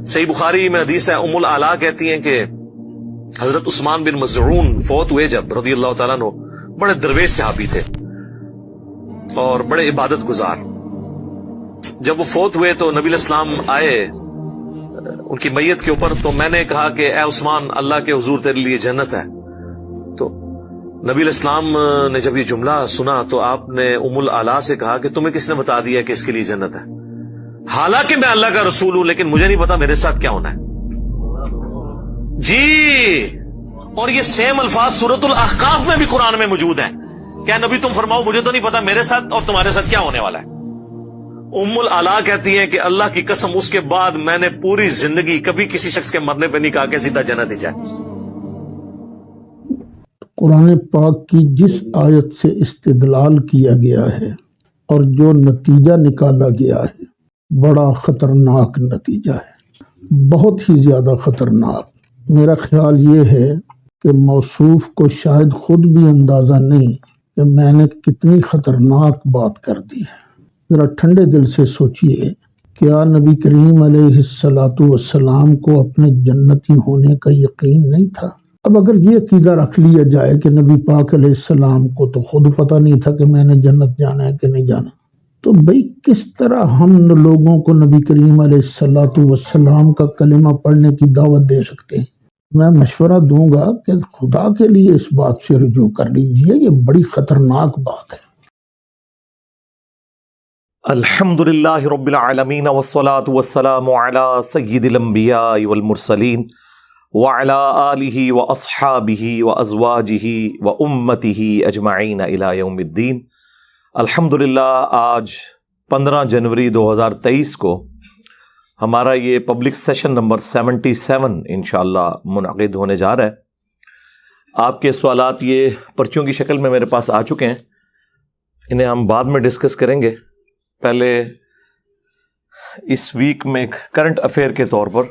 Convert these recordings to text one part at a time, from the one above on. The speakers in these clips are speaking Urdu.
صحیح بخاری میں حدیث ہے، ام العلا کہتی ہیں کہ حضرت عثمان بن مظعون فوت ہوئے جب رضی اللہ تعالیٰ عنہ، بڑے درویش صحابی تھے اور بڑے عبادت گزار. جب وہ فوت ہوئے تو نبی علیہ السلام آئے ان کی میت کے اوپر، تو میں نے کہا کہ اے عثمان، اللہ کے حضور تیرے لیے جنت ہے. تو نبی علیہ السلام نے جب یہ جملہ سنا تو آپ نے ام العلا سے کہا کہ تمہیں کس نے بتا دیا کہ اس کے لیے جنت ہے؟ حالانکہ میں اللہ کا رسول ہوں، لیکن مجھے نہیں پتا میرے ساتھ کیا ہونا ہے. جی، اور یہ سیم الفاظ سورۃ الاحقاف میں بھی قرآن میں موجود ہیں. کیا نبی تم فرماؤ مجھے تو نہیں پتا میرے ساتھ اور تمہارے ساتھ کیا ہونے والا ہے. ام العلا کہتی ہیں کہ اللہ کی قسم اس کے بعد میں نے پوری زندگی کبھی کسی شخص کے مرنے پہ نہیں کہا کہ سیدھا جنت ہی جائے. قرآن پاک کی جس آیت سے استدلال کیا گیا ہے اور جو نتیجہ نکالا گیا ہے، بڑا خطرناک نتیجہ ہے، بہت ہی زیادہ خطرناک. میرا خیال یہ ہے کہ موصوف کو شاید خود بھی اندازہ نہیں کہ میں نے کتنی خطرناک بات کر دی ہے. ذرا ٹھنڈے دل سے سوچئے، کیا نبی کریم علیہ السلام کو اپنے جنتی ہونے کا یقین نہیں تھا؟ اب اگر یہ عقیدہ رکھ لیا جائے کہ نبی پاک علیہ السلام کو تو خود پتہ نہیں تھا کہ میں نے جنت جانا ہے کہ نہیں جانا، تو بھئی کس طرح ہم لوگوں کو نبی کریم علیہ السلام کا کلمہ پڑھنے کی دعوت دے سکتے ہیں؟ میں مشورہ دوں گا کہ خدا کے لیے اس بات سے رجوع کر لیجئے، یہ بڑی خطرناک بات ہے. الحمدللہ رب العالمین والصلاة والسلام علی سید الانبیاء والمرسلین وعلی آلہ واصحابہ وازواجہ وامتہ اجمعین الی یوم الدین. الحمدللہ آج 15 جنوری 2023 کو ہمارا یہ پبلک سیشن نمبر 77 انشاءاللہ منعقد ہونے جا رہا ہے. آپ کے سوالات یہ پرچیوں کی شکل میں میرے پاس آ چکے ہیں، انہیں ہم بعد میں ڈسکس کریں گے. پہلے اس ویک میں ایک کرنٹ افیئر کے طور پر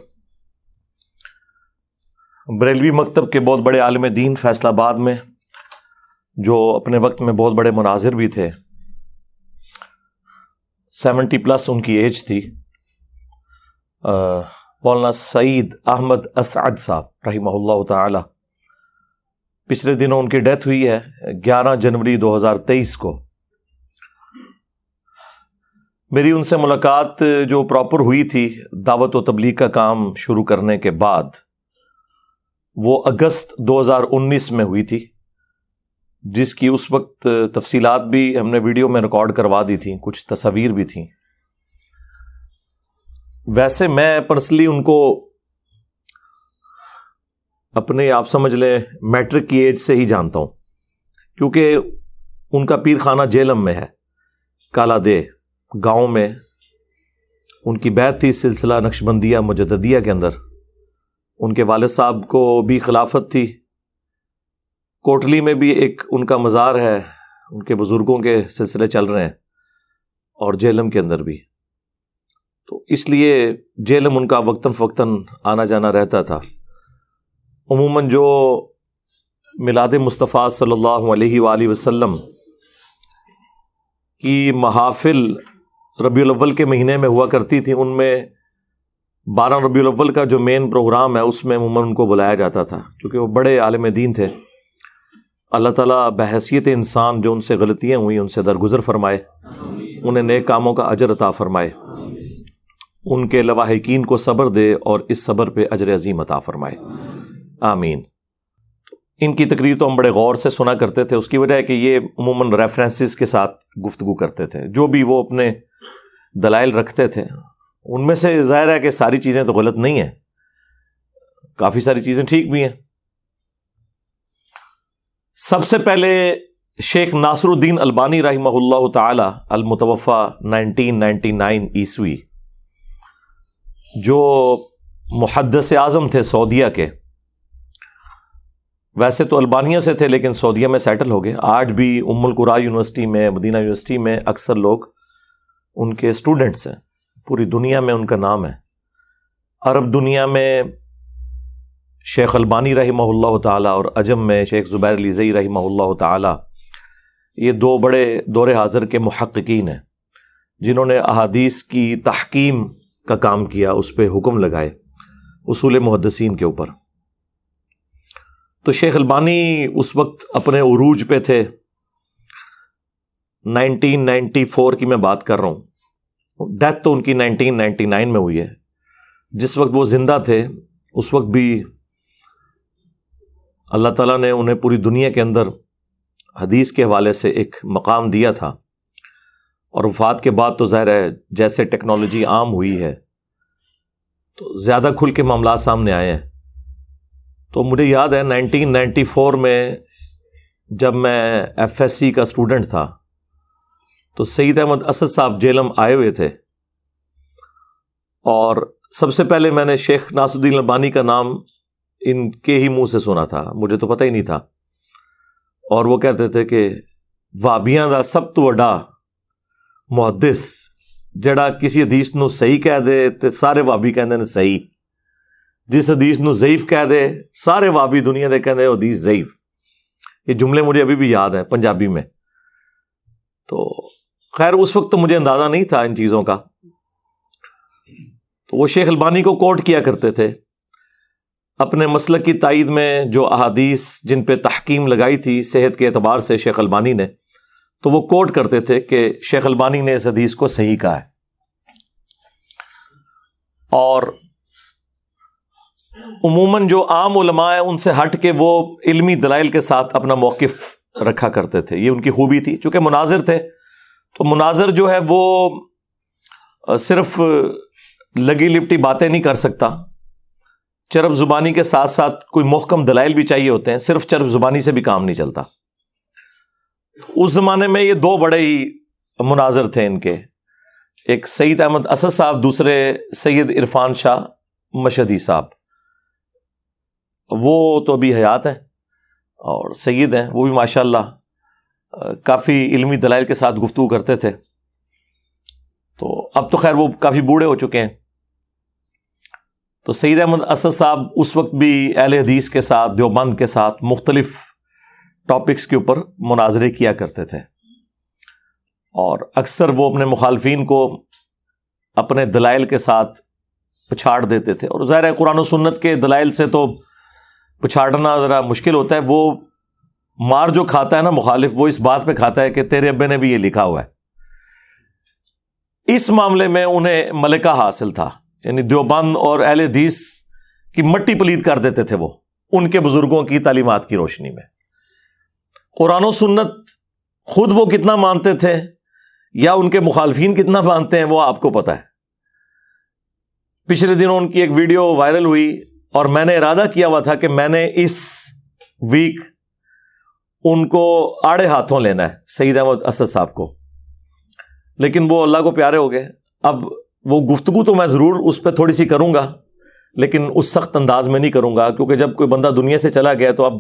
بریلوی مکتب کے بہت بڑے عالم دین فیصل آباد میں، جو اپنے وقت میں بہت بڑے مناظر بھی تھے، 70+ ان کی ایج تھی، مولانا سعید احمد اسعد صاحب رحمہ اللہ تعالی، پچھلے دنوں ان کی ڈیتھ ہوئی ہے 11 جنوری 2023 کو. میری ان سے ملاقات جو پراپر ہوئی تھی دعوت و تبلیغ کا کام شروع کرنے کے بعد، وہ اگست 2019 میں ہوئی تھی، جس کی اس وقت تفصیلات بھی ہم نے ویڈیو میں ریکارڈ کروا دی تھیں، کچھ تصاویر بھی تھیں. ویسے میں پرسنلی ان کو اپنے آپ سمجھ لیں میٹرک کی ایج سے ہی جانتا ہوں، کیونکہ ان کا پیر خانہ جیلم میں ہے، کالا دے گاؤں میں ان کی بیعت تھی سلسلہ نقشبندیہ مجددیہ کے اندر. ان کے والد صاحب کو بھی خلافت تھی. کوٹلی میں بھی ایک ان کا مزار ہے، ان کے بزرگوں کے سلسلے چل رہے ہیں، اور جیلم کے اندر بھی. تو اس لیے جیلم ان کا وقتاً فوقتاً آنا جانا رہتا تھا. عموماً جو میلاد مصطفیٰ صلی اللہ علیہ وآلہ وسلم کی محافل ربیع الاول کے مہینے میں ہوا کرتی تھی، ان میں 12 ربیع الاول کا جو مین پروگرام ہے اس میں عموماً ان کو بلایا جاتا تھا، کیونکہ وہ بڑے عالم دین تھے. اللہ تعالیٰ بحیثیت انسان جو ان سے غلطیاں ہوئیں ان سے درگزر فرمائے، انہیں نیک کاموں کا اجر عطا فرمائے، ان کے لواحقین کو صبر دے اور اس صبر پہ اجر عظیم عطا فرمائے، آمین. ان کی تقریر تو ہم بڑے غور سے سنا کرتے تھے، اس کی وجہ ہے کہ یہ عموماً ریفرنسز کے ساتھ گفتگو کرتے تھے، جو بھی وہ اپنے دلائل رکھتے تھے ان میں سے ظاہر ہے کہ ساری چیزیں تو غلط نہیں ہیں، کافی ساری چیزیں ٹھیک بھی ہیں. سب سے پہلے شیخ ناصر الدین البانی رحمہ اللہ تعالی المتوفی 1999 عیسوی، جو محدث اعظم تھے سعودیہ کے، ویسے تو البانیہ سے تھے لیکن سعودیہ میں سیٹل ہو گئے. آج بھی ام القرا یونیورسٹی میں، مدینہ یونیورسٹی میں اکثر لوگ ان کے اسٹوڈنٹس ہیں، پوری دنیا میں ان کا نام ہے. عرب دنیا میں شیخ البانی رحمہ اللہ تعالی اور عجم میں شیخ زبیر علی زئی رحمہ اللہ تعالی، یہ دو بڑے دور حاضر کے محققین ہیں جنہوں نے احادیث کی تحکیم کا کام کیا، اس پہ حکم لگائے اصول محدثین کے اوپر. تو شیخ البانی اس وقت اپنے عروج پہ تھے. 1994 کی میں بات کر رہا ہوں. ڈیتھ تو ان کی 1999 میں ہوئی ہے. جس وقت وہ زندہ تھے اس وقت بھی اللہ تعالیٰ نے انہیں پوری دنیا کے اندر حدیث کے حوالے سے ایک مقام دیا تھا. اور وفات کے بعد تو ظاہر ہے جیسے ٹیکنالوجی عام ہوئی ہے تو زیادہ کھل کے معاملات سامنے آئے ہیں. تو مجھے یاد ہے 1994 میں جب میں FSC کا اسٹوڈنٹ تھا تو سید احمد اسد صاحب جیلم آئے ہوئے تھے، اور سب سے پہلے میں نے شیخ ناصر الدین البانی کا نام ان کے ہی منہ سے سنا تھا، مجھے تو پتہ ہی نہیں تھا. اور وہ کہتے تھے کہ وہابیاں دا سب تو وڈا محدث جڑا کسی حدیث نو صحیح کہہ دے تے سارے وہابی کہندے نے صحیح، جس حدیث نو ضعیف کہہ دے سارے وہابی دنیا دے کہندے حدیث ضعیف. یہ جملے مجھے ابھی بھی یاد ہیں پنجابی میں. تو خیر اس وقت تو مجھے اندازہ نہیں تھا ان چیزوں کا. تو وہ شیخ البانی کو کوٹ کیا کرتے تھے اپنے مسلک کی تائید میں. جو احادیث جن پہ تحکیم لگائی تھی صحت کے اعتبار سے شیخ البانی نے، تو وہ کوٹ کرتے تھے کہ شیخ البانی نے اس حدیث کو صحیح کہا ہے. اور عموماً جو عام علماء ہیں ان سے ہٹ کے وہ علمی دلائل کے ساتھ اپنا موقف رکھا کرتے تھے. یہ ان کی خوبی تھی. چونکہ مناظر تھے تو مناظر جو ہے وہ صرف لگی لپٹی باتیں نہیں کر سکتا، چرب زبانی کے ساتھ ساتھ کوئی محکم دلائل بھی چاہیے ہوتے ہیں. صرف چرب زبانی سے بھی کام نہیں چلتا. اس زمانے میں یہ دو بڑے ہی مناظر تھے ان کے، ایک سید احمد اسد صاحب، دوسرے سید عرفان شاہ مشہدی صاحب. وہ تو ابھی حیات ہیں اور سید ہیں، وہ بھی ماشاءاللہ کافی علمی دلائل کے ساتھ گفتگو کرتے تھے. تو اب تو خیر وہ کافی بوڑھے ہو چکے ہیں. تو سید احمد اسد صاحب اس وقت بھی اہل حدیث کے ساتھ، دیوبند کے ساتھ مختلف ٹاپکس کے اوپر مناظرے کیا کرتے تھے، اور اکثر وہ اپنے مخالفین کو اپنے دلائل کے ساتھ پچھاڑ دیتے تھے. اور ظاہر ہے قرآن و سنت کے دلائل سے تو پچھاڑنا ذرا مشکل ہوتا ہے. وہ مار جو کھاتا ہے نا مخالف، وہ اس بات پہ کھاتا ہے کہ تیرے ابے نے بھی یہ لکھا ہوا ہے. اس معاملے میں انہیں ملکہ حاصل تھا، یعنی دیوبند اور اہل حدیث کی مٹی پلید کر دیتے تھے وہ ان کے بزرگوں کی تعلیمات کی روشنی میں. قرآن و سنت خود وہ کتنا مانتے تھے یا ان کے مخالفین کتنا مانتے ہیں وہ آپ کو پتہ ہے. پچھلے دنوں ان کی ایک ویڈیو وائرل ہوئی اور میں نے ارادہ کیا ہوا تھا کہ میں نے اس ویک ان کو آڑے ہاتھوں لینا ہے، سید احمد اسد صاحب کو، لیکن وہ اللہ کو پیارے ہو گئے. اب وہ گفتگو تو میں ضرور اس پہ تھوڑی سی کروں گا، لیکن اس سخت انداز میں نہیں کروں گا، کیونکہ جب کوئی بندہ دنیا سے چلا گیا تو اب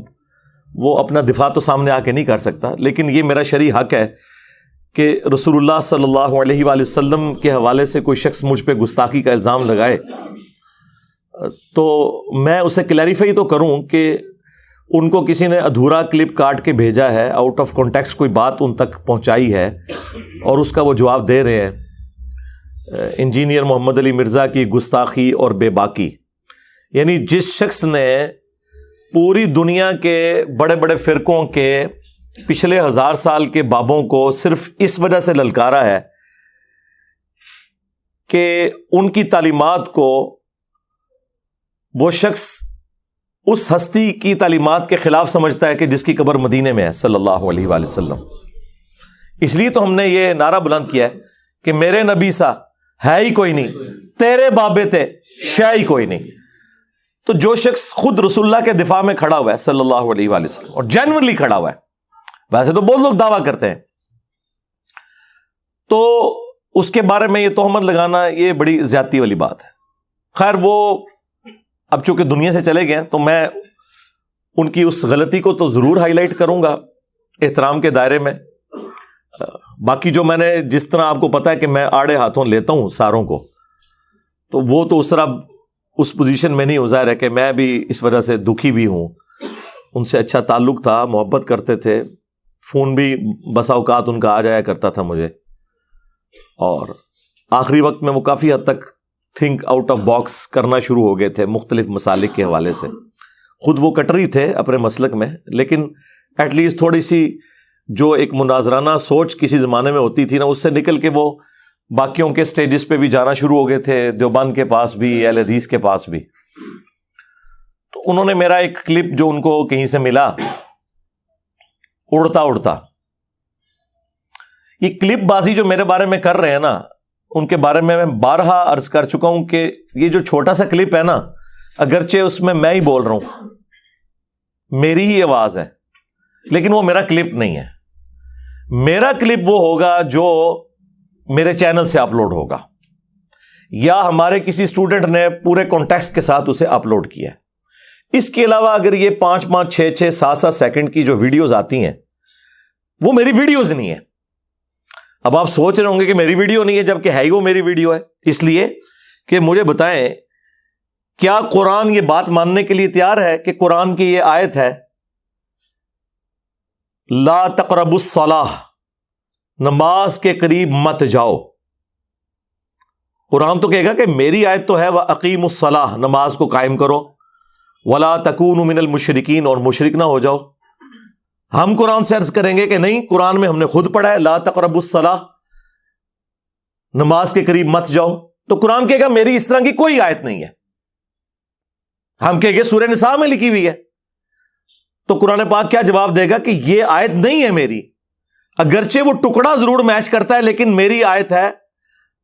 وہ اپنا دفاع تو سامنے آ کے نہیں کر سکتا. لیکن یہ میرا شرعی حق ہے کہ رسول اللہ صلی اللہ علیہ وآلہ وسلم کے حوالے سے کوئی شخص مجھ پہ گستاخی کا الزام لگائے تو میں اسے کلیریفائی تو کروں کہ ان کو کسی نے ادھورا کلپ کاٹ کے بھیجا ہے، آؤٹ آف کانٹیکسٹ کوئی بات ان تک پہنچائی ہے اور اس کا وہ جواب دے رہے ہیں. انجینئر محمد علی مرزا کی گستاخی اور بے باکی، یعنی جس شخص نے پوری دنیا کے بڑے بڑے فرقوں کے پچھلے 1000 سال کے بابوں کو صرف اس وجہ سے للکارا ہے کہ ان کی تعلیمات کو وہ شخص اس ہستی کی تعلیمات کے خلاف سمجھتا ہے کہ جس کی قبر مدینے میں ہے صلی اللہ علیہ وآلہ وسلم. اس لیے تو ہم نے یہ نعرہ بلند کیا ہے کہ میرے نبی سا ہے ہی کوئی نہیں، تیرے بابے تھے شے ہی کوئی نہیں. تو جو شخص خود رسول اللہ کے دفاع میں کھڑا ہوا ہے صلی اللہ علیہ وآلہ وسلم اور جینوئنلی کھڑا ہوا ہے، ویسے تو بہت لوگ دعویٰ کرتے ہیں، تو اس کے بارے میں یہ تہمت لگانا یہ بڑی زیادتی والی بات ہے. خیر وہ اب چونکہ دنیا سے چلے گئے تو میں ان کی اس غلطی کو تو ضرور ہائی لائٹ کروں گا احترام کے دائرے میں. باقی جو میں نے جس طرح آپ کو پتا ہے کہ میں آڑے ہاتھوں لیتا ہوں ساروں کو، تو وہ تو اس طرح اس پوزیشن میں نہیں ہو. ظاہر ہے کہ میں بھی اس وجہ سے دکھی بھی ہوں. ان سے اچھا تعلق تھا، محبت کرتے تھے، فون بھی بسا اوقات ان کا آ جایا کرتا تھا مجھے، اور آخری وقت میں وہ کافی حد تک تھنک آؤٹ آف باکس کرنا شروع ہو گئے تھے مختلف مسالک کے حوالے سے. خود وہ کٹری تھے اپنے مسلک میں، لیکن ایٹ لیسٹ تھوڑی سی جو ایک مناظرانہ سوچ کسی زمانے میں ہوتی تھی نا، اس سے نکل کے وہ باقیوں کے سٹیجز پہ بھی جانا شروع ہو گئے تھے، دیوبند کے پاس بھی، اہل حدیث کے پاس بھی. تو انہوں نے میرا ایک کلپ جو ان کو کہیں سے ملا، اڑتا اڑتا، یہ کلپ بازی جو میرے بارے میں کر رہے ہیں نا، ان کے بارے میں بارہا عرض کر چکا ہوں کہ یہ جو چھوٹا سا کلپ ہے نا، اگرچہ اس میں ہی بول رہا ہوں، میری ہی آواز ہے، لیکن وہ میرا کلپ نہیں ہے. میرا کلپ وہ ہوگا جو میرے چینل سے اپلوڈ ہوگا، یا ہمارے کسی اسٹوڈنٹ نے پورے کانٹیکسٹ کے ساتھ اسے اپلوڈ کیا ہے. اس کے علاوہ اگر یہ 5-5, 6-6, 7-7 سیکنڈ کی جو ویڈیوز آتی ہیں، وہ میری ویڈیوز نہیں ہے. اب آپ سوچ رہے ہوں گے کہ میری ویڈیو نہیں ہے، جبکہ ہے ہی وہ میری ویڈیو ہے. اس لیے کہ مجھے بتائیں، کیا قرآن یہ بات ماننے کے لیے تیار ہے کہ قرآن کی یہ آیت ہے، لا تقربوا الصلاۃ، نماز کے قریب مت جاؤ. قرآن تو کہے گا کہ میری آیت تو ہے وَأَقِیمُوا الصَّلَاةَ، نماز کو قائم کرو، وَلَا تَكُونُوا مِنَ الْمُشْرِكِينَ، اور مشرک نہ ہو جاؤ. ہم قرآن سے عرض کریں گے کہ نہیں، قرآن میں ہم نے خود پڑھا ہے لا تقربوا الصلاۃ، نماز کے قریب مت جاؤ. تو قرآن کہے گا میری اس طرح کی کوئی آیت نہیں ہے. ہم کہیں گے سورہ نساء میں لکھی ہوئی ہے. تو قرآن پاک کیا جواب دے گا کہ یہ آیت نہیں ہے میری، اگرچہ وہ ٹکڑا ضرور میچ کرتا ہے، لیکن میری آیت ہے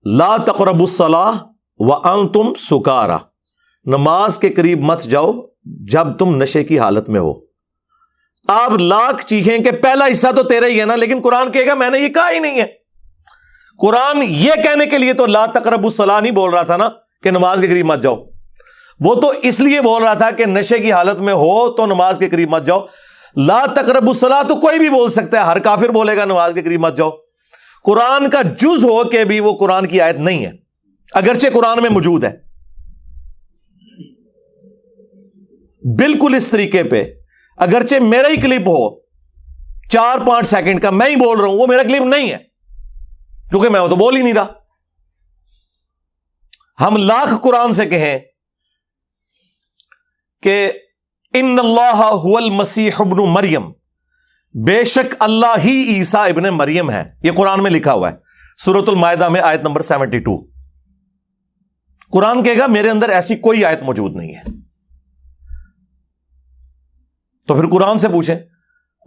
لا تقربوا الصلاۃ وانتم سکارا، نماز کے قریب مت جاؤ جب تم نشے کی حالت میں ہو. آپ لاکھ چیخیں کہ پہلا حصہ تو تیرا ہی ہے نا، لیکن قرآن کہے گا میں نے یہ کہا ہی نہیں ہے. قرآن یہ کہنے کے لیے تو لا تقربوا الصلاۃ نہیں بول رہا تھا نا کہ نماز کے قریب مت جاؤ، وہ تو اس لیے بول رہا تھا کہ نشے کی حالت میں ہو تو نماز کے قریب مت جاؤ. لا تقربوا الصلاۃ تو کوئی بھی بول سکتا ہے، ہر کافر بولے گا نماز کے قریب مت جاؤ. قرآن کا جز ہو کے بھی وہ قرآن کی آیت نہیں ہے، اگرچہ قرآن میں موجود ہے. بالکل اس طریقے پہ اگرچہ میرا ہی کلپ ہو 4-5 سیکنڈ کا، میں ہی بول رہا ہوں، وہ میرا کلپ نہیں ہے، کیونکہ میں وہ تو بول ہی نہیں رہا. ہم لاکھ قرآن سے کہیں کہ ان اللہ هو المسیح ابن مریم، بے شک اللہ ہی عیسیٰ ابن مریم ہے. یہ قرآن میں لکھا ہوا ہے، سورۃ المائدہ میں آیت نمبر 72. قرآن کہے گا میرے اندر ایسی کوئی آیت موجود نہیں ہے. تو پھر قرآن سے پوچھیں.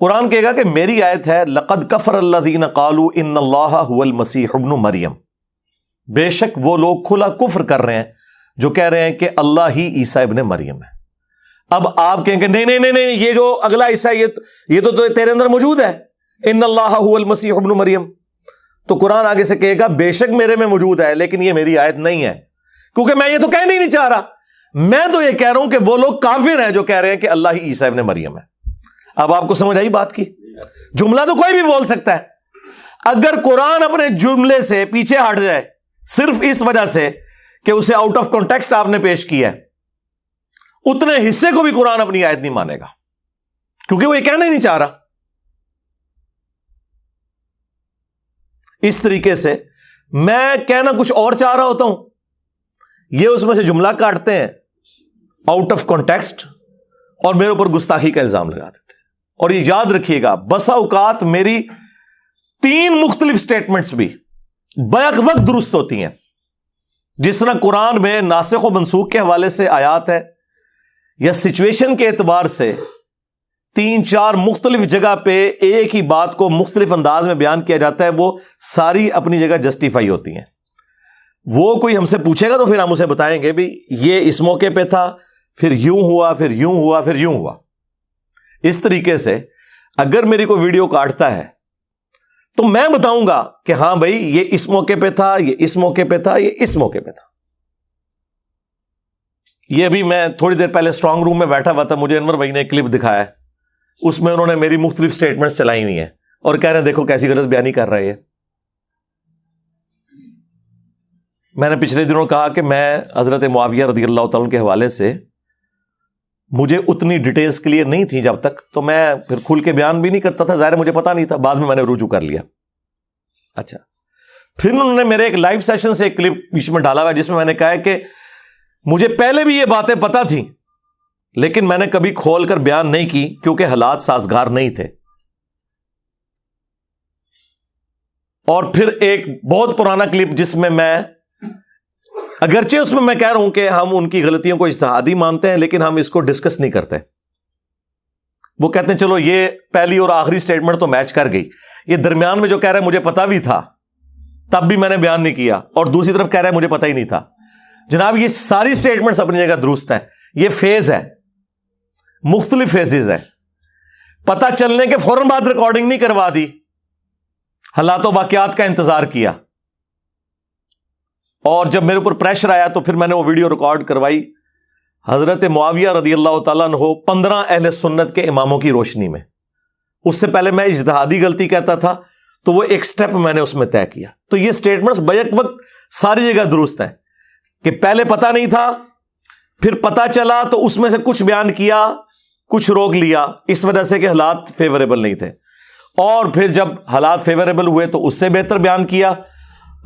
قرآن کہے گا کہ میری آیت ہے لقد کفر الذین قالوا ان اللہ هو المسیح ابن مریم، بے شک وہ لوگ کھلا کفر کر رہے ہیں جو کہہ رہے ہیں کہ اللہ ہی عیسیٰ ابن مریم ہے. اب آپ کہیں کہ نہیں، یہ جو اگلا حصہ ہے یہ تو تیرے اندر موجود ہے، ان اللہ هو المسیح ابن مریم. تو قرآن آگے سے کہے گا بے شک میرے میں موجود ہے، لیکن یہ میری آیت نہیں ہے، کیونکہ میں یہ تو کہنا ہی نہیں چاہ رہا. میں تو یہ کہہ رہا ہوں کہ وہ لوگ کافر ہیں جو کہہ رہے ہیں کہ اللہ ہی عیسیٰ ابن مریم ہے. اب آپ کو سمجھ آئی بات کی؟ جملہ تو کوئی بھی بول سکتا ہے. اگر قرآن اپنے جملے سے پیچھے ہٹ جائے صرف اس وجہ سے کہ اسے آؤٹ آف کانٹیکسٹ آپ نے پیش کیا ہے، اتنے حصے کو بھی قرآن اپنی آیت نہیں مانے گا، کیونکہ وہ یہ کہنا ہی نہیں چاہ رہا. اس طریقے سے میں کہنا کچھ اور چاہ رہا ہوتا ہوں، یہ اس میں سے جملہ کاٹتے ہیں آؤٹ آف کانٹیکسٹ اور میرے اوپر گستاخی کا الزام لگا دیتے ہیں. اور یہ یاد رکھیے گا، بسا اوقات میری 3 مختلف سٹیٹمنٹس بھی بیک وقت درست ہوتی ہیں. جس طرح قرآن میں ناسخ و منسوخ کے حوالے سے آیات ہے، یا سچویشن کے اعتبار سے 3-4 مختلف جگہ پہ ایک ہی بات کو مختلف انداز میں بیان کیا جاتا ہے، وہ ساری اپنی جگہ جسٹیفائی ہوتی ہیں. وہ کوئی ہم سے پوچھے گا تو پھر ہم اسے بتائیں گے بھی یہ اس موقع پہ تھا، پھر یوں ہوا، پھر یوں ہوا، پھر یوں ہوا. اس طریقے سے اگر میری کوئی ویڈیو کاٹتا ہے تو میں بتاؤں گا کہ ہاں بھائی یہ اس موقع پہ تھا، یہ اس موقع پہ تھا، یہ اس موقع پہ تھا. یہ ابھی میں تھوڑی دیر پہلے اسٹرانگ روم میں بیٹھا ہوا تھا، مجھے انور بھائی نے ایک کلپ دکھایا ہے، اس میں انہوں نے میری مختلف سٹیٹمنٹس چلائی ہوئی ہیں اور کہہ رہے ہیں دیکھو کیسی غلط بیانی کر رہے ہیں. میں نے پچھلے دنوں کہا کہ میں حضرت معاویہ رضی اللہ تعالیٰ کے حوالے سے مجھے اتنی ڈیٹیلز کلیئر نہیں تھی جب تک، تو میں پھر کھل کے بیان بھی نہیں کرتا تھا، ظاہر مجھے پتا نہیں تھا، بعد میں نے رجوع کر لیا. اچھا، پھر انہوں نے میرے ایک لائیو سیشن سے ایک کلپ بیچ میں ڈالا ہوا ہے جس میں میں نے کہا ہے کہ مجھے پہلے بھی یہ باتیں پتہ تھیں لیکن میں نے کبھی کھول کر بیان نہیں کی کیونکہ حالات سازگار نہیں تھے. اور پھر ایک بہت پرانا کلپ جس میں اگرچہ اس میں میں کہہ رہا ہوں کہ ہم ان کی غلطیوں کو اجتہادی مانتے ہیں لیکن ہم اس کو ڈسکس نہیں کرتے. وہ کہتے ہیں چلو یہ پہلی اور آخری سٹیٹمنٹ تو میچ کر گئی, یہ درمیان میں جو کہہ رہا ہے مجھے پتا بھی تھا تب بھی میں نے بیان نہیں کیا, اور دوسری طرف کہہ رہا ہے مجھے پتا ہی نہیں تھا. جناب یہ ساری سٹیٹمنٹس اپنی جگہ درست ہیں, یہ فیز ہے, مختلف فیزز ہیں. پتہ چلنے کے فوراً بعد ریکارڈنگ نہیں کروا دی, حالات و واقعات کا انتظار کیا, اور جب میرے اوپر پریشر آیا تو پھر میں نے وہ ویڈیو ریکارڈ کروائی حضرت معاویہ رضی اللہ تعالیٰ عنہ 15 اہل سنت کے اماموں کی روشنی میں. اس سے پہلے میں اجتہادی غلطی کہتا تھا تو وہ ایک سٹیپ میں نے اس میں طے کیا. تو یہ سٹیٹمنٹس بیک وقت ساری جگہ درست ہیں کہ پہلے پتہ نہیں تھا, پھر پتہ چلا تو اس میں سے کچھ بیان کیا, کچھ روک لیا اس وجہ سے کہ حالات فیوریبل نہیں تھے, اور پھر جب حالات فیوریبل ہوئے تو اس سے بہتر بیان کیا,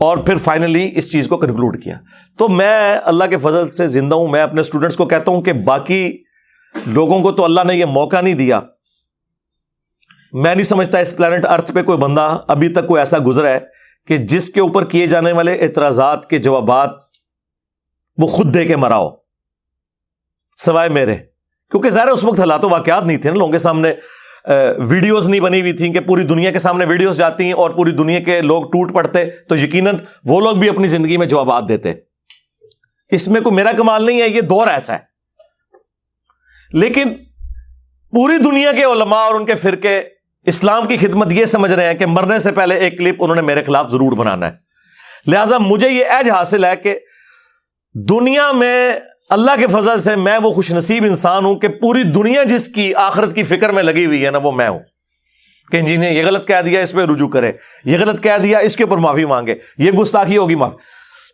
اور پھر فائنلی اس چیز کو کنکلوڈ کیا. تو میں اللہ کے فضل سے زندہ ہوں. میں اپنے اسٹوڈنٹس کو کہتا ہوں کہ باقی لوگوں کو تو اللہ نے یہ موقع نہیں دیا. میں نہیں سمجھتا اس پلانٹ ارتھ پہ کوئی بندہ ابھی تک کوئی ایسا گزرا ہے کہ جس کے اوپر کیے جانے والے اعتراضات کے جوابات وہ خود دے کے مرا ہو سوائے میرے. کیونکہ ظاہر اس وقت حالات و واقعات نہیں تھے نا, لوگوں کے سامنے ویڈیوز نہیں بنی ہوئی تھیں کہ پوری دنیا کے سامنے ویڈیوز جاتی ہیں اور پوری دنیا کے لوگ ٹوٹ پڑتے, تو یقیناً وہ لوگ بھی اپنی زندگی میں جوابات دیتے. اس میں کوئی میرا کمال نہیں ہے, یہ دور ایسا ہے. لیکن پوری دنیا کے علماء اور ان کے فرقے اسلام کی خدمت یہ سمجھ رہے ہیں کہ مرنے سے پہلے ایک کلپ انہوں نے میرے خلاف ضرور بنانا ہے. لہذا مجھے یہ ایج حاصل ہے کہ دنیا میں اللہ کے فضل سے میں وہ خوش نصیب انسان ہوں کہ پوری دنیا جس کی آخرت کی فکر میں لگی ہوئی ہے نا وہ میں ہوں. کہ جی نے یہ غلط کہہ دیا اس پہ رجوع کرے, یہ غلط کہہ دیا اس کے اوپر معافی مانگے, یہ گستاخی ہوگی معافی.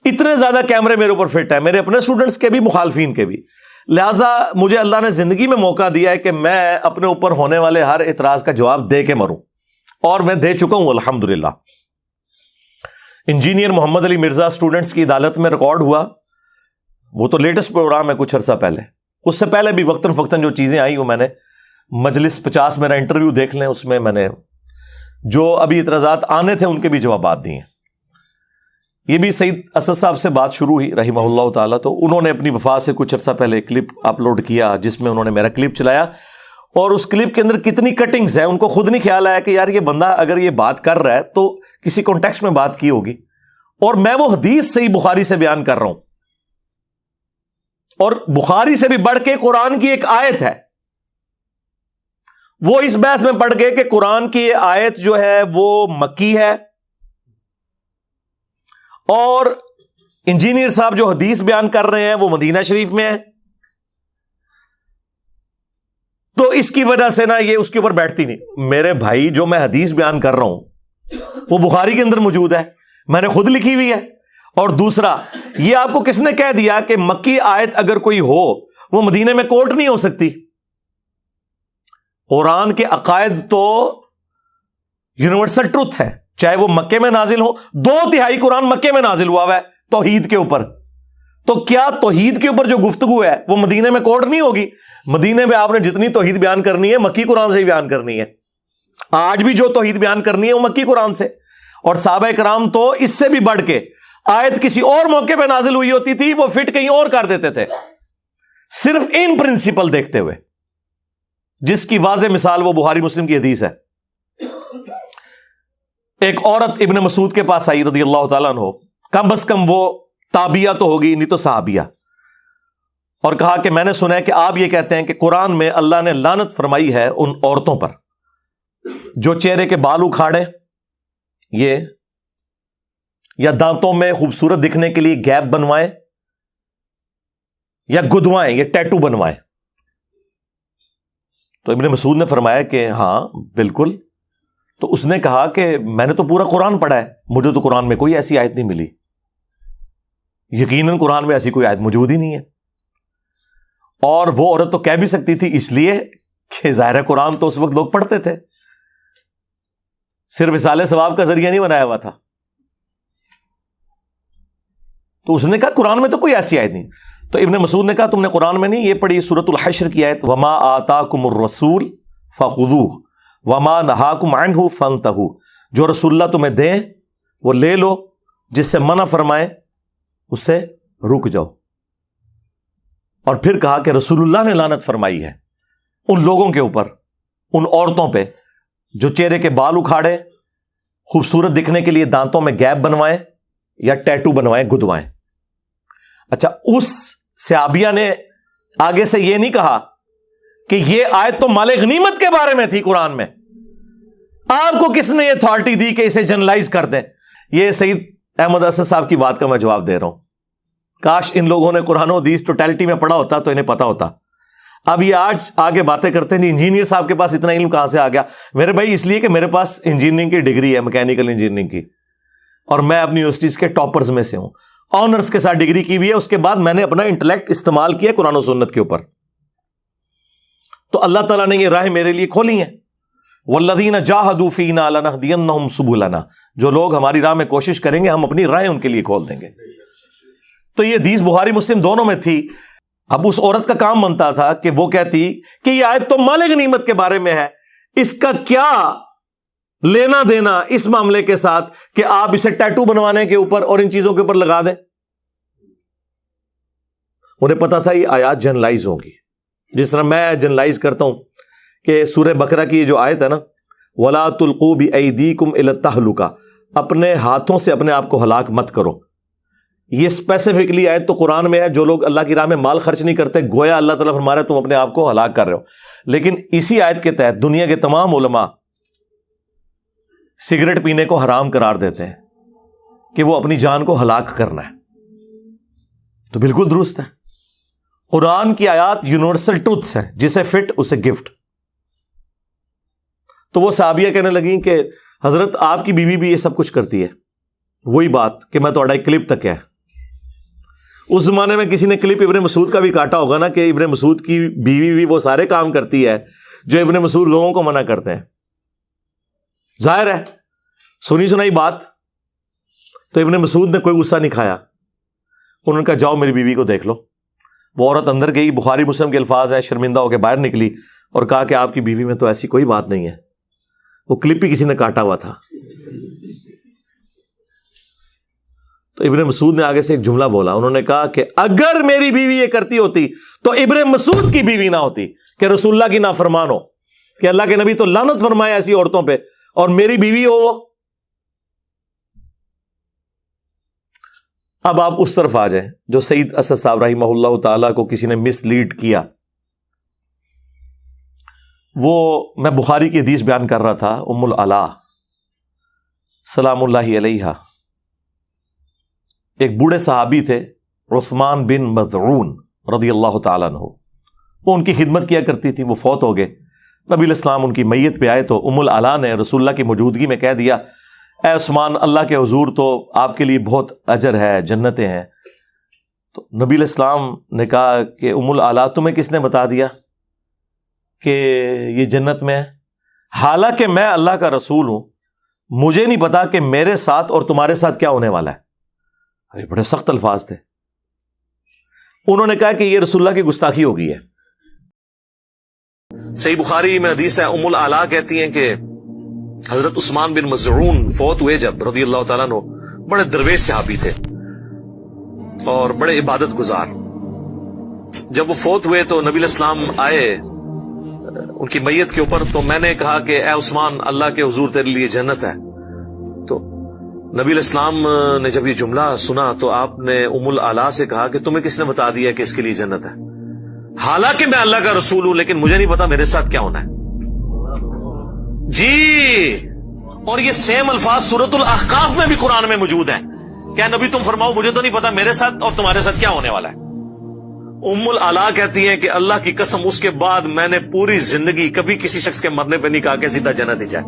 اتنے زیادہ کیمرے میرے اوپر فٹ ہیں, میرے اپنے اسٹوڈنٹس کے بھی مخالفین کے بھی. لہٰذا مجھے اللہ نے زندگی میں موقع دیا ہے کہ میں اپنے اوپر ہونے والے ہر اعتراض کا جواب دے کے مروں, اور میں دے چکا ہوں الحمدللہ. انجینئر محمد علی مرزا اسٹوڈنٹس کی عدالت میں ریکارڈ ہوا, وہ تو لیٹسٹ پروگرام ہے کچھ عرصہ پہلے. اس سے پہلے بھی وقتاً فوقتاً جو چیزیں آئی وہ میں نے مجلس 50 میرا انٹرویو دیکھ لیں, اس میں نے جو ابھی اعتراضات آنے تھے ان کے بھی جوابات دیے. یہ بھی سعید اسد صاحب سے بات شروع ہوئی رحمہ اللہ تعالیٰ, تو انہوں نے اپنی وفات سے کچھ عرصہ پہلے کلپ اپلوڈ کیا جس میں انہوں نے میرا کلپ چلایا, اور اس کلپ کے اندر کتنی کٹنگز ہیں ان کو خود نہیں خیال آیا کہ یار یہ بندہ اگر یہ بات کر رہا ہے تو کسی کانٹیکسٹ میں بات کی ہوگی. اور میں وہ حدیث صحیح بخاری سے بیان کر رہا ہوں, اور بخاری سے بھی بڑھ کے قرآن کی ایک آیت ہے. وہ اس بحث میں پڑھ گئے کہ قرآن کی یہ آیت جو ہے وہ مکی ہے, اور انجینئر صاحب جو حدیث بیان کر رہے ہیں وہ مدینہ شریف میں ہے. تو اس کی وجہ سے نا یہ اس کے اوپر بیٹھتی نہیں. میرے بھائی جو میں حدیث بیان کر رہا ہوں وہ بخاری کے اندر موجود ہے, میں نے خود لکھی ہوئی ہے. اور دوسرا یہ آپ کو کس نے کہہ دیا کہ مکی آیت اگر کوئی ہو وہ مدینے میں کوٹ نہیں ہو سکتی؟ قرآن کے عقائد تو یونیورسل ٹروتھ ہے, چاہے وہ مکے میں نازل ہو. 2/3 قرآن مکے میں نازل ہوا ہے توحید کے اوپر. تو کیا توحید کے اوپر جو گفتگو ہے وہ مدینے میں کوٹ نہیں ہوگی؟ مدینے میں آپ نے جتنی توحید بیان کرنی ہے مکی قرآن سے ہی بیان کرنی ہے. آج بھی جو توحید بیان کرنی ہے وہ مکی قرآن سے. اور صحابہ کرام تو اس سے بھی بڑھ کے آیت کسی اور موقع پہ نازل ہوئی ہوتی تھی وہ فٹ کہیں اور کر دیتے تھے, صرف ان پرنسپل دیکھتے ہوئے, جس کی واضح مثال وہ بخاری مسلم کی حدیث ہے. ایک عورت ابن مسعود کے پاس آئی رضی اللہ تعالیٰ عنہ, کم از کم وہ تابعیہ تو ہوگی نہیں تو صحابیہ, اور کہا کہ میں نے سنا ہے کہ آپ یہ کہتے ہیں کہ قرآن میں اللہ نے لعنت فرمائی ہے ان عورتوں پر جو چہرے کے بال اکھاڑے یہ, یا دانتوں میں خوبصورت دکھنے کے لیے گیپ بنوائیں, یا گدوائیں, یا ٹیٹو بنوائیں. تو ابن مسعود نے فرمایا کہ ہاں بالکل. تو اس نے کہا کہ میں نے تو پورا قرآن پڑھا ہے, مجھے تو قرآن میں کوئی ایسی آیت نہیں ملی. یقیناً قرآن میں ایسی کوئی آیت موجود ہی نہیں ہے. اور وہ عورت تو کہہ بھی سکتی تھی اس لیے کہ ظاہر قرآن تو اس وقت لوگ پڑھتے تھے, صرف اصالہ ثواب کا ذریعہ نہیں بنایا ہوا تھا. تو اس نے کہا قرآن میں تو کوئی ایسی آیت نہیں. تو ابن مسعود نے کہا تم نے قرآن میں نہیں یہ پڑھی سورۃ الحشر کی آیت وما آتاکم الرسول فخذوہ وما نہاکم عنہ فانتہوا, جو رسول اللہ تمہیں دیں وہ لے لو, جس سے منع فرمائے اس سے رک جاؤ. اور پھر کہا کہ رسول اللہ نے لعنت فرمائی ہے ان لوگوں کے اوپر, ان عورتوں پہ جو چہرے کے بال اکھاڑے, خوبصورت دکھنے کے لیے دانتوں میں گیپ بنوائیں یا ٹیٹو بنوائیں, گدوائیں. اچھا, اس صحابیہ نے آگے سے یہ نہیں کہا کہ یہ آیت تو مال غنیمت کے بارے میں تھی قرآن میں, آپ کو کس نے یہ اتھارٹی دی کہ اسے جنرلائز کر دیں. یہ سعید احمد اسد صاحب کی بات کا میں جواب دے رہا ہوں. کاش ان لوگوں نے قرآن و حدیث ٹوٹیلٹی میں پڑھا ہوتا تو انہیں پتا ہوتا. اب یہ آج آگے باتیں کرتے ہیں انجینئر صاحب کے پاس اتنا علم کہاں سے آ گیا. میرے بھائی اس لیے کہ میرے پاس انجینئرنگ کی ڈگری ہے, میکینیکل انجینئرنگ کی, اور میں اپنی یونیورسٹیز کے ٹاپرز میں سے ہوں, آنرز کے ساتھ ڈگری کی ہوئی ہے. اس کے بعد میں نے اپنا انٹلیکٹ استعمال کیا قرآن و سنت کے اوپر. تو اللہ تعالیٰ نے یہ راہ میرے لیے کھولی ہیں. والذین جاہدوا فینا لنہدینہم سبلنا, جو لوگ ہماری راہ میں کوشش کریں گے ہم اپنی راہیں ان کے لیے کھول دیں گے. تو یہ حدیث بخاری مسلم دونوں میں تھی. اب اس عورت کا کام بنتا تھا کہ وہ کہتی کہ یہ آیت تو مال غنیمت کے بارے میں ہے, اس کا کیا لینا دینا اس معاملے کے ساتھ کہ آپ اسے ٹیٹو بنوانے کے اوپر اور ان چیزوں کے اوپر لگا دیں. انہیں پتا تھا یہ آیات جنرلائز ہوگی, جس طرح میں جنرلائز کرتا ہوں کہ سورہ بقرہ کی یہ جو آیت ہے نا, وَلَا تُلْقُوا بِأَيْدِيكُمْ إِلَى التَّهْلُكَةِ, اپنے ہاتھوں سے اپنے آپ کو ہلاک مت کرو. یہ اسپیسیفکلی آیت تو قرآن میں ہے. جو لوگ اللہ کی راہ میں مال خرچ نہیں کرتے, گویا اللہ تعالیٰ فرما رہا ہے تم اپنے آپ کو ہلاک کر رہے ہو. لیکن اسی آیت کے تحت دنیا کے تمام علماء سگریٹ پینے کو حرام قرار دیتے ہیں کہ وہ اپنی جان کو ہلاک کرنا ہے. تو بالکل درست ہے. قرآن کی آیات یونیورسل ٹروتھس ہیں, جسے فٹ اسے گفٹ. تو وہ صحابیہ کہنے لگیں کہ حضرت آپ کی بیوی بھی یہ سب کچھ کرتی ہے. وہی بات کہ میں تو ایک کلپ تک ہے. اس زمانے میں کسی نے کلپ ابن مسعود کا بھی کاٹا ہوگا نا کہ ابن مسعود کی بیوی بھی وہ سارے کام کرتی ہے جو ابن مسعود لوگوں کو منع کرتے ہیں. ظاہر ہے سنی سنائی بات. تو ابن مسعود نے کوئی غصہ نہیں کھایا. انہوں نے کہا جاؤ میری بیوی کو دیکھ لو. وہ عورت اندر گئی, بخاری مسلم کے الفاظ ہیں, شرمندہ ہو کے باہر نکلی اور کہا کہ آپ کی بیوی میں تو ایسی کوئی بات نہیں ہے. وہ کلپ بھی کسی نے کاٹا ہوا تھا. تو ابن مسعود نے آگے سے ایک جملہ بولا. انہوں نے کہا کہ اگر میری بیوی یہ کرتی ہوتی تو ابن مسعود کی بیوی نہ ہوتی کہ رسول اللہ کی نافرمان ہو, کہ اللہ کے نبی تو لعنت فرمائے ایسی عورتوں پہ, اور میری بیوی ہو وہ. اب آپ اس طرف آ جائیں جو سعید اسد صاحب رحمہ اللہ تعالیٰ کو کسی نے مس لیڈ کیا. وہ میں بخاری کی حدیث بیان کر رہا تھا. ام العلا سلام اللہ علیہا ایک بوڑھے صحابی تھے, عثمان بن مظعون رضی اللہ تعالیٰ عنہ. وہ ان کی خدمت کیا کرتی تھی. وہ فوت ہو گئے. نبی علیہ السلام ان کی میت پہ آئے تو ام العلا نے رسول اللہ کی موجودگی میں کہہ دیا, اے عثمان, اللہ کے حضور تو آپ کے لیے بہت اجر ہے, جنتیں ہیں. تو نبی علیہ السلام نے کہا کہ ام العلا تمہیں کس نے بتا دیا کہ یہ جنت میں ہے؟ حالانکہ میں اللہ کا رسول ہوں, مجھے نہیں پتا کہ میرے ساتھ اور تمہارے ساتھ کیا ہونے والا ہے. بڑے سخت الفاظ تھے. انہوں نے کہا کہ یہ رسول اللہ کی گستاخی ہو گئی ہے. صحیح بخاری میں حدیث ہے, ام العلا کہتی ہیں کہ حضرت عثمان بن مظعون فوت ہوئے جب رضی اللہ تعالیٰ عنہ, بڑے درویش صحابی تھے اور بڑے عبادت گزار. جب وہ فوت ہوئے تو نبی علیہ السلام آئے ان کی میت کے اوپر. تو میں نے کہا کہ اے عثمان, اللہ کے حضور تیرے لیے جنت ہے. تو نبی علیہ السلام نے جب یہ جملہ سنا تو آپ نے ام العلا سے کہا کہ تمہیں کس نے بتا دیا کہ اس کے لیے جنت ہے؟ حالانکہ میں اللہ کا رسول ہوں لیکن مجھے نہیں پتا میرے ساتھ کیا ہونا ہے. جی, اور یہ سیم الفاظ سورۃ الاحقاف میں بھی قرآن میں موجود ہیں. کیا نبی تم فرماؤ مجھے تو نہیں پتا میرے ساتھ اور تمہارے ساتھ کیا ہونے والا ہے. ام العلا کہتی ہیں کہ اللہ کی قسم اس کے بعد میں نے پوری زندگی کبھی کسی شخص کے مرنے پہ نہیں کہا کہ سیدھا جنت ہی جائے.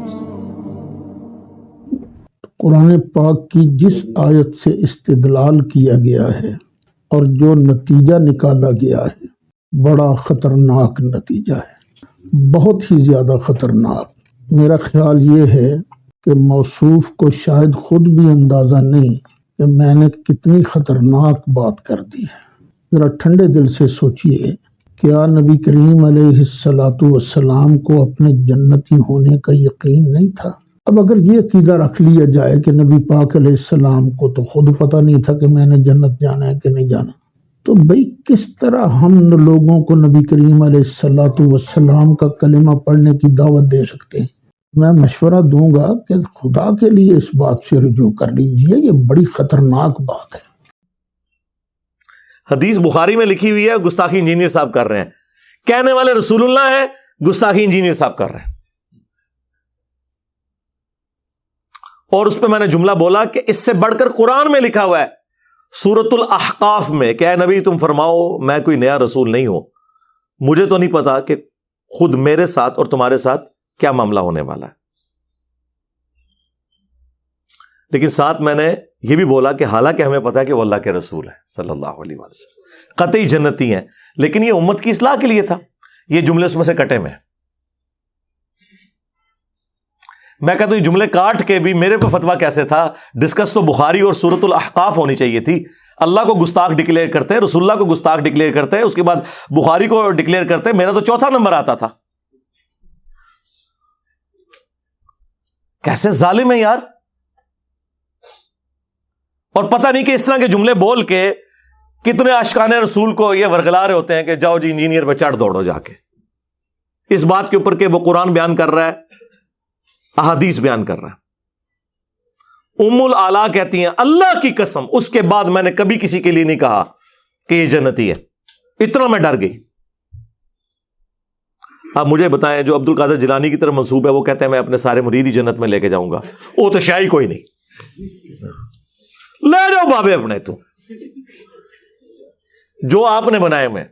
قرآن پاک کی جس آیت سے استدلال کیا گیا ہے اور جو نتیجہ نکالا گیا ہے, بڑا خطرناک نتیجہ ہے, بہت ہی زیادہ خطرناک. میرا خیال یہ ہے کہ موصوف کو شاید خود بھی اندازہ نہیں کہ میں نے کتنی خطرناک بات کر دی ہے۔ ذرا ٹھنڈے دل سے سوچئے، کیا نبی کریم علیہ الصلاۃ والسلام کو اپنے جنتی ہونے کا یقین نہیں تھا؟ اب اگر یہ عقیدہ رکھ لیا جائے کہ نبی پاک علیہ السلام کو تو خود پتہ نہیں تھا کہ میں نے جنت جانا ہے کہ نہیں جانا، تو بھئی کس طرح ہم لوگوں کو نبی کریم علیہ الصلاۃ والسلام کا کلمہ پڑھنے کی دعوت دے سکتے ہیں؟ میں مشورہ دوں گا کہ خدا کے لیے اس بات سے رجوع کر لیجئے، یہ بڑی خطرناک بات ہے۔ حدیث بخاری میں لکھی ہوئی ہے، گستاخی انجینئر صاحب کر رہے ہیں، کہنے والے رسول اللہ ہیں، گستاخی انجینئر صاحب کر رہے ہیں۔ اور اس پہ میں نے جملہ بولا کہ اس سے بڑھ کر قرآن میں لکھا ہوا ہے سورۃ الاحقاف میں کہ اے نبی تم فرماؤ میں کوئی نیا رسول نہیں ہوں، مجھے تو نہیں پتا کہ خود میرے ساتھ اور تمہارے ساتھ کیا معاملہ ہونے والا ہے، لیکن ساتھ میں نے یہ بھی بولا کہ حالانکہ ہمیں پتا ہے کہ وہ اللہ کے رسول ہے صلی اللہ علیہ وسلم، قطعی جنتی ہیں، لیکن یہ امت کی اصلاح کے لیے تھا، یہ جملے اس میں سے کٹے میں۔ میں کہتا ہوں یہ جملے کاٹ کے بھی میرے پہ فتویٰ کیسے تھا؟ ڈسکس تو بخاری اور سورۃ الاحقاف ہونی چاہیے تھی۔ اللہ کو گستاخ ڈکلیئر کرتے، رسول اللہ کو گستاخ ڈکلیئر کرتے، اس کے بعد بخاری کو ڈکلیئر کرتے، میرا تو چوتھا نمبر آتا تھا۔ کیسے ظالم ہے یار! اور پتہ نہیں کہ اس طرح کے جملے بول کے کتنے عاشقان رسول کو یہ ورگلا رہے ہوتے ہیں کہ جاؤ جی انجینئر پہ چڑھ دوڑو جا کے، اس بات کے اوپر کہ وہ قرآن بیان کر رہا ہے، احادیث بیان کر رہا ہے۔ ام العلا کہتی ہیں اللہ کی قسم اس کے بعد میں نے کبھی کسی کے لیے نہیں کہا کہ یہ جنتی ہے، اتنا میں ڈر گئی۔ آپ مجھے بتائیں جو عبد القادر جیلانی کی طرف منسوب ہے وہ کہتے ہیں میں اپنے سارے مرید ہی جنت میں لے کے جاؤں گا، وہ تو شاہی کوئی نہیں، لے جاؤ بابے اپنے، تو جو آپ نے بنائے میں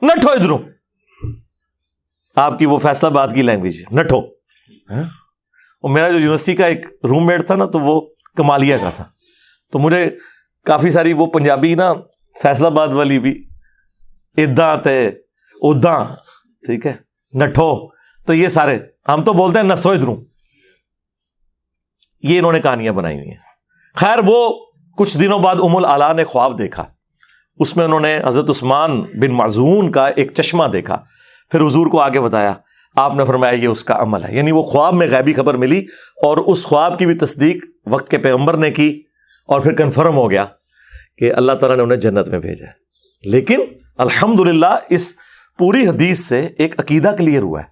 نٹھو ادھروں، آپ کی وہ فیصلہ باد کی لینگویج نٹھو۔ اور میرا جو یونیورسٹی کا ایک روم میٹ تھا نا تو وہ کمالیہ کا تھا، تو مجھے کافی ساری وہ پنجابی نا فیصلہ باد والی بھی اداں تے اداں، ٹھیک ہے، نٹھو، تو یہ سارے ہم تو بولتے ہیں نسو ادھروں، یہ انہوں نے کہانیاں بنائی ہوئی ہیں۔ خیر وہ کچھ دنوں بعد ام العلا نے خواب دیکھا، اس میں انہوں نے حضرت عثمان بن معزون کا ایک چشمہ دیکھا، پھر حضور کو آگے بتایا، آپ نے فرمایا یہ اس کا عمل ہے، یعنی وہ خواب میں غیبی خبر ملی اور اس خواب کی بھی تصدیق وقت کے پیغمبر نے کی، اور پھر کنفرم ہو گیا کہ اللہ تعالیٰ نے انہیں جنت میں بھیجا ہے۔ لیکن الحمدللہ اس پوری حدیث سے ایک عقیدہ کلیئر ہوا ہے۔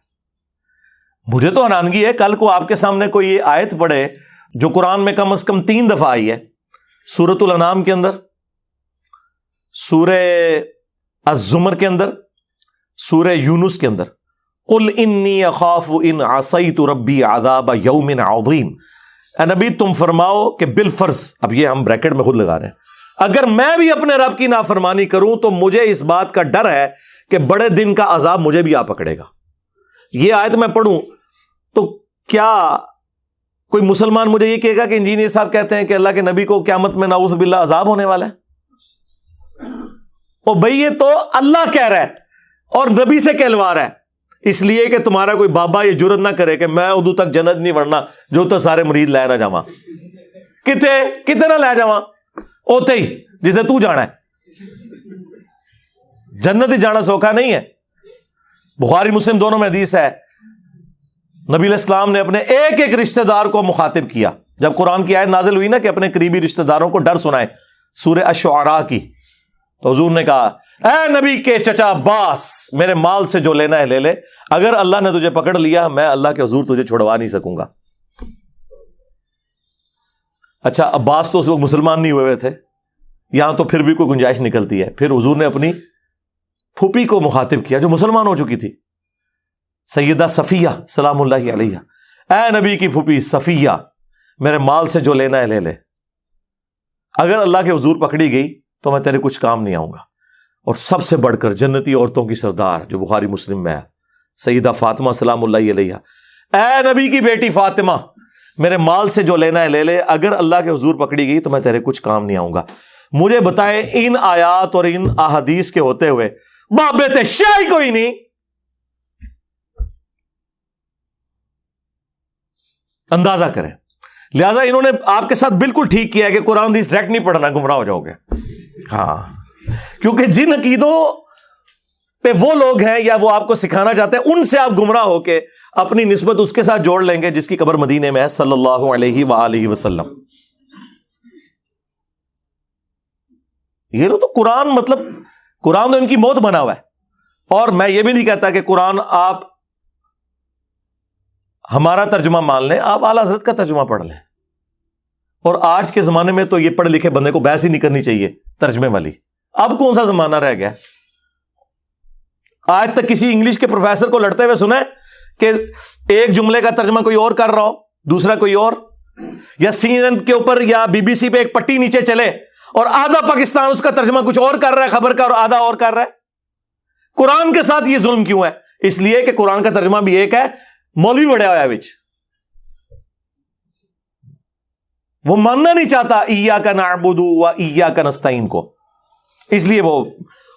مجھے تو حیرانگی ہے کل کو آپ کے سامنے کوئی یہ آیت پڑھے جو قرآن میں کم از کم 3 دفعہ آئی ہے، سورۃ الانعام کے اندر، سورہ الزمر کے اندر، سورہ یونس کے اندر، قل انی اخاف ان عصیت ربی عذاب یوم عظیم۔ اے نبی تم فرماؤ کہ بالفرض، اب یہ ہم بریکٹ میں خود لگا رہے ہیں، اگر میں بھی اپنے رب کی نافرمانی کروں تو مجھے اس بات کا ڈر ہے کہ بڑے دن کا عذاب مجھے بھی آ پکڑے گا۔ یہ آیت میں پڑھوں تو کیا کوئی مسلمان مجھے یہ کہے گا کہ انجینئر صاحب کہتے ہیں کہ اللہ کے نبی کو قیامت میں نعوذ باللہ عذاب ہونے والا ہے؟ او بھئی یہ تو اللہ کہہ رہا ہے اور نبی سے کہلوا رہا ہے، اس لیے کہ تمہارا کوئی بابا یہ جرت نہ کرے کہ میں ادو تک جنت نہیں ورنا جو تو سارے مرید لے نہ جاواں، کتے نہ لے جاواں، اوتے ہی جسے تو جانا ہے، جنت ہی جانا سوکھا نہیں ہے۔ بخاری مسلم دونوں میں حدیث ہے، نبی علیہ السلام نے اپنے ایک ایک رشتہ دار کو مخاطب کیا، جب قرآن کی آیت نازل ہوئی نا کہ اپنے قریبی رشتہ داروں کو ڈر سنائے، سورہ الشعراء کی، تو حضور نے کہا اے نبی کے چچا عباس میرے مال سے جو لینا ہے لے لے، اگر اللہ نے تجھے پکڑ لیا میں اللہ کے حضور تجھے چھڑوا نہیں سکوں گا۔ اچھا عباس تو اس وقت مسلمان نہیں ہوئے تھے، یہاں تو پھر بھی کوئی گنجائش نکلتی ہے، پھر حضور نے اپنی پھوپھی کو مخاطب کیا جو مسلمان ہو چکی تھی، سیدہ صفیہ سلام اللہ علیہ، اے نبی کی پھوپھی صفیہ میرے مال سے جو لینا ہے لے لے، اگر اللہ کے حضور پکڑی گئی تو میں تیرے کچھ کام نہیں آؤں گا۔ اور سب سے بڑھ کر جنتی عورتوں کی سردار جو بخاری مسلم میں ہے، سیدہ فاطمہ سلام اللہ علیہ، اے نبی کی بیٹی فاطمہ میرے مال سے جو لینا ہے لے لے، اگر اللہ کے حضور پکڑی گئی تو میں تیرے کچھ کام نہیں آؤں گا۔ مجھے بتائے ان آیات اور ان احادیث کے ہوتے ہوئے بابے تے شاہی کوئی نہیں، اندازہ کریں۔ لہذا انہوں نے آپ کے ساتھ بالکل ٹھیک کیا ہے کہ قرآن حدیث ڈائریکٹ نہیں پڑھنا، گمراہ ہو جاؤ گے. ہاں، کیونکہ جن عقیدوں پہ وہ لوگ ہیں یا وہ آپ کو سکھانا چاہتے ہیں، ان سے آپ گمراہ ہو کے اپنی نسبت اس کے ساتھ جوڑ لیں گے جس کی قبر مدینے میں ہے صلی اللہ علیہ وآلہ وسلم. یہ لو تو قرآن، مطلب قرآن تو ان کی موت بنا ہوا ہے. اور میں یہ بھی نہیں کہتا کہ قرآن آپ ہمارا ترجمہ مان لیں، آپ اعلیٰ حضرت کا ترجمہ پڑھ لیں. اور آج کے زمانے میں تو یہ پڑھے لکھے بندے کو بحث ہی نہیں کرنی چاہیے ترجمے والی. اب کون سا زمانہ رہ گیا؟ آج تک کسی انگلش کے پروفیسر کو لڑتے ہوئے سنا ہے کہ ایک جملے کا ترجمہ کوئی اور کر رہا ہو، دوسرا کوئی اور، یا CNN کے اوپر یا BBC پہ ایک پٹی نیچے چلے اور آدھا پاکستان اس کا ترجمہ کچھ اور کر رہا ہے خبر کا، اور آدھا اور کر رہا ہے؟ قرآن کے ساتھ یہ ظلم کیوں ہے؟ اس لیے کہ قرآن کا ترجمہ بھی ایک ہے، مولوی بڑھیا ہوا ہے بچ، وہ ماننا نہیں چاہتا ایاک نعبد و ایاک نستعین کو، اس لیے وہ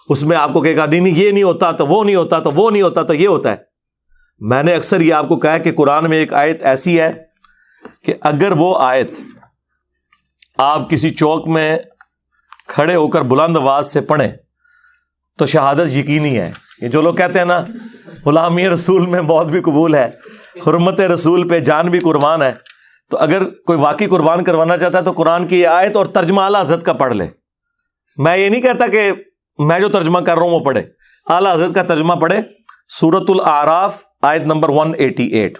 اس میں آپ کو کہے گا نہیں یہ نہیں ہوتا تو وہ نہیں ہوتا، تو وہ نہیں ہوتا تو یہ ہوتا ہے. میں نے اکثر یہ آپ کو کہا کہ قرآن میں ایک آیت ایسی ہے کہ اگر وہ آیت آپ کسی چوک میں کھڑے ہو کر بلند آواز سے پڑھیں تو شہادت یقینی ہے. یہ جو لوگ کہتے ہیں نا غلامی رسول میں موت بھی قبول ہے، حرمت رسول پہ جان بھی قربان ہے، تو اگر کوئی واقعی قربان کروانا چاہتا ہے تو قرآن کی یہ آیت اور ترجمہ اعلیٰ حضرت کا پڑھ لے. میں یہ نہیں کہتا کہ میں جو ترجمہ کر رہا ہوں وہ پڑھے، اعلیٰ حضرت کا ترجمہ پڑھے. سورۃ الاعراف آیت نمبر 188،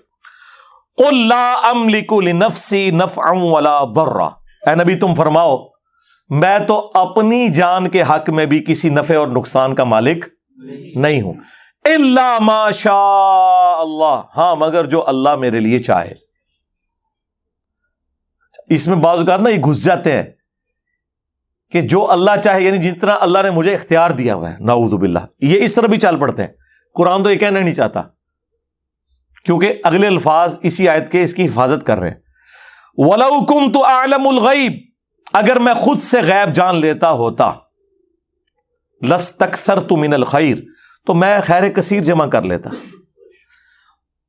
قل لا املک لنفسی نفعا ولا ضرا، اے نبی تم فرماؤ میں تو اپنی جان کے حق میں بھی کسی نفع اور نقصان کا مالک نہیں ہوں، الا ما شاء اللہ، ہاں مگر جو اللہ میرے لیے چاہے. اس میں بعض اوقات نا یہ گھس جاتے ہیں کہ جو اللہ چاہے، یعنی جتنا اللہ نے مجھے اختیار دیا ہوا ہے، نعوذ باللہ، یہ اس طرح بھی چال پڑتے ہیں. قرآن تو یہ کہنا نہیں چاہتا، کیونکہ اگلے الفاظ اسی آیت کے اس کی حفاظت کر رہے ہیں. وَلَوْ كُنْتُ أَعْلَمُ الْغَيْبِ، اگر میں خود سے غیب جان لیتا ہوتا، لَاسْتَكْثَرْتُ مِنَ الْخَيْرِ، تو میں خیر کثیر جمع کر لیتا.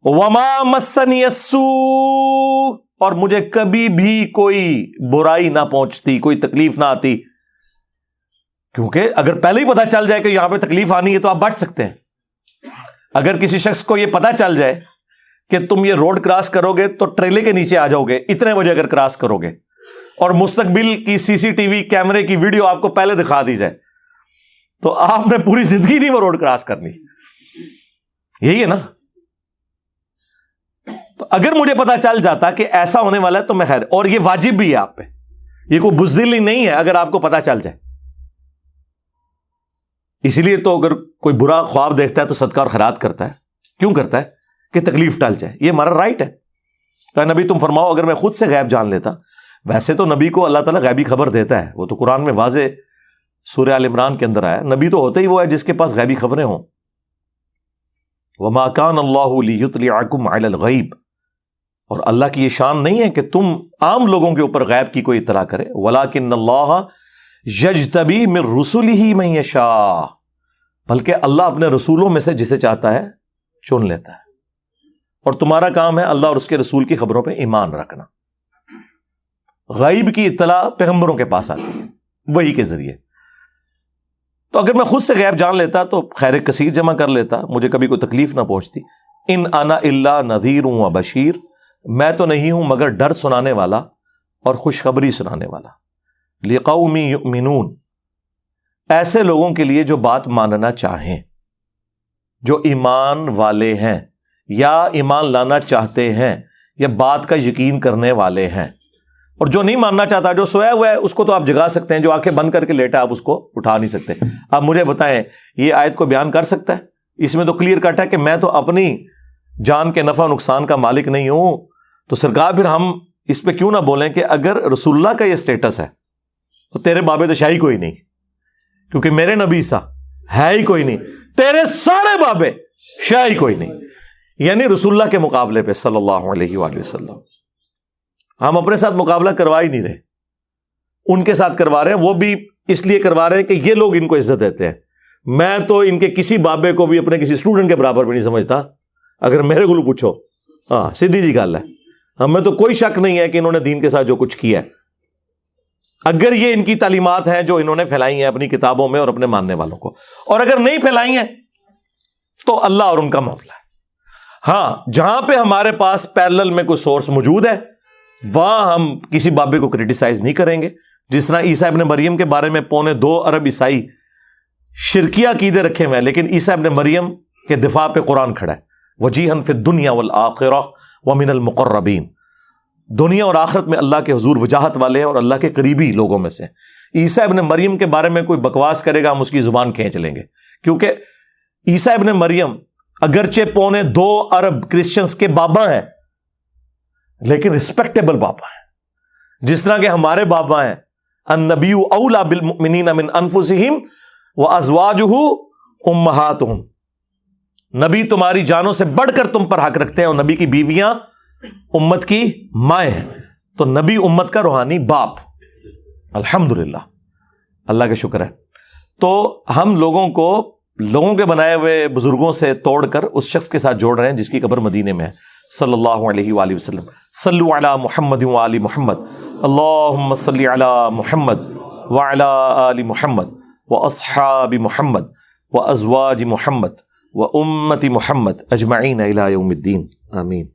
وَمَا مَسَّنِيَ السُّوءُ، اور مجھے کبھی بھی کوئی برائی نہ پہنچتی، کوئی تکلیف نہ آتی. کیونکہ اگر پہلے ہی پتہ چل جائے کہ یہاں پہ تکلیف آنی ہے تو آپ بچ سکتے ہیں. اگر کسی شخص کو یہ پتہ چل جائے کہ تم یہ روڈ کراس کرو گے تو ٹریلے کے نیچے آ جاؤ گے اتنے بجے اگر کراس کرو گے، اور مستقبل کی CCTV کیمرے کی ویڈیو آپ کو پہلے دکھا دی جائے، تو آپ نے پوری زندگی نہیں وہ روڈ کراس کرنی. یہی ہے نا. تو اگر مجھے پتا چل جاتا کہ ایسا ہونے والا ہے تو میں خیر، اور یہ واجب بھی ہے آپ پہ، یہ کوئی بزدلی نہیں ہے اگر آپ کو پتا چل جائے. اسی لیے تو اگر کوئی برا خواب دیکھتا ہے تو صدقہ اور خیرات کرتا ہے. کیوں کرتا ہے؟ کہ تکلیف ٹل جائے، یہ ہمارا رائٹ ہے. تو نبی تم فرماؤ اگر میں خود سے غیب جان لیتا، ویسے تو نبی کو اللہ تعالیٰ غیبی خبر دیتا ہے، وہ تو قرآن میں واضح سورہ آل عمران کے اندر آیا، نبی تو ہوتا ہی وہ ہے جس کے پاس غیبی خبریں ہوں. وَمَا كَانَ اللَّهُ لِيُطْلِعَكُمْ عَلَى الْغَيْبِ، اور اللہ کی یہ شان نہیں ہے کہ تم عام لوگوں کے اوپر غیب کی کوئی اطلاع کرے. وَلَكِنَّ اللَّهَ يَجْتَبِي مِن رُّسُلِهِ مَن يَشَاءُ، بلکہ اللہ اپنے رسولوں میں سے جسے چاہتا ہے چن لیتا ہے. اور تمہارا کام ہے اللہ اور اس کے رسول کی خبروں پہ ایمان رکھنا. غیب کی اطلاع پیغمبروں کے پاس آتی ہے وحی کے ذریعے. تو اگر میں خود سے غیب جان لیتا تو خیر کثیر جمع کر لیتا، مجھے کبھی کوئی تکلیف نہ پہنچتی. ان انا الا نذیر و بشیر، میں تو نہیں ہوں مگر ڈر سنانے والا اور خوشخبری سنانے والا. لقوم یؤمنون، ایسے لوگوں کے لیے جو بات ماننا چاہیں، جو ایمان والے ہیں یا ایمان لانا چاہتے ہیں یا بات کا یقین کرنے والے ہیں. اور جو نہیں ماننا چاہتا، جو سویا ہوا ہے، اس کو تو آپ جگا سکتے ہیں، جو آنکھیں بند کر کے لیٹا آپ اس کو اٹھا نہیں سکتے. آپ مجھے بتائیں یہ آیت کو بیان کر سکتا ہے؟ اس میں تو کلیئر کٹ ہے کہ میں تو اپنی جان کے نفع نقصان کا مالک نہیں ہوں. تو سرکار پھر ہم اس پہ کیوں نہ بولیں کہ اگر رسول اللہ کا یہ سٹیٹس ہے تو تیرے بابے تو شاہی کوئی نہیں، کیونکہ میرے نبی سا ہے ہی کوئی نہیں، تیرے سارے بابے شاہی کوئی نہیں. یعنی رسول اللہ کے مقابلے پہ صلی اللہ علیہ وآلہ وسلم ہم اپنے ساتھ مقابلہ کروا ہی نہیں رہے، ان کے ساتھ کروا رہے ہیں. وہ بھی اس لیے کروا رہے ہیں کہ یہ لوگ ان کو عزت دیتے ہیں. میں تو ان کے کسی بابے کو بھی اپنے کسی اسٹوڈنٹ کے برابر بھی نہیں سمجھتا، اگر میرے کو پوچھو. ہاں سیدھی جی گل ہے. ہمیں تو کوئی شک نہیں ہے کہ انہوں نے دین کے ساتھ جو کچھ کیا ہے، اگر یہ ان کی تعلیمات ہیں جو انہوں نے پھیلائی ہیں اپنی کتابوں میں اور اپنے ماننے والوں کو، اور اگر نہیں پھیلائی ہیں تو اللہ اور ان کا معاملہ ہے۔ ہاں جہاں پہ ہمارے پاس پیرلل میں کوئی سورس موجود ہے وہاں ہم کسی بابے کو کرٹیسائز نہیں کریں گے، جس طرح عیسیٰ ابن مریم کے بارے میں 2.25 ارب عیسائی شرکیہ عقیدے رکھے ہوئے ہیں، لیکن عیسیٰ ابن مریم کے دفاع پہ قرآن کھڑا ہے، وجیہاً فی الدنیا والآخرہ ومن المقربین، دنیا اور آخرت میں اللہ کے حضور وجاہت والے ہیں اور اللہ کے قریبی لوگوں میں سے۔ عیسیٰ ابن مریم کے بارے میں کوئی بکواس کرے گا ہم اس کی زبان کھینچ لیں گے، کیونکہ عیسیٰ ابن مریم اگرچہ 2.25 ارب کرسچنز کے بابا ہیں لیکن رسپیکٹیبل بابا ہیں، جس طرح کہ ہمارے بابا ہیں النبی اولی بالمؤمنین من انفسہم وازواجہ امہاتہم، نبی تمہاری جانوں سے بڑھ کر تم پر حق رکھتے ہیں، اور نبی کی بیویاں امت کی مائیں ہیں، تو نبی امت کا روحانی باپ، الحمدللہ، اللہ کا شکر ہے۔ تو ہم لوگوں کے بنائے ہوئے بزرگوں سے توڑ کر اس شخص کے ساتھ جوڑ رہے ہیں جس کی قبر مدینے میں ہے، صلی اللہ علیہ وآلہ وسلم۔ صلو علی محمد وآل محمد، اللہم صلی علی محمد وعلی آل محمد واصحاب محمد وازواج محمد وامت محمد اجمعین الی یوم الدین، آمین۔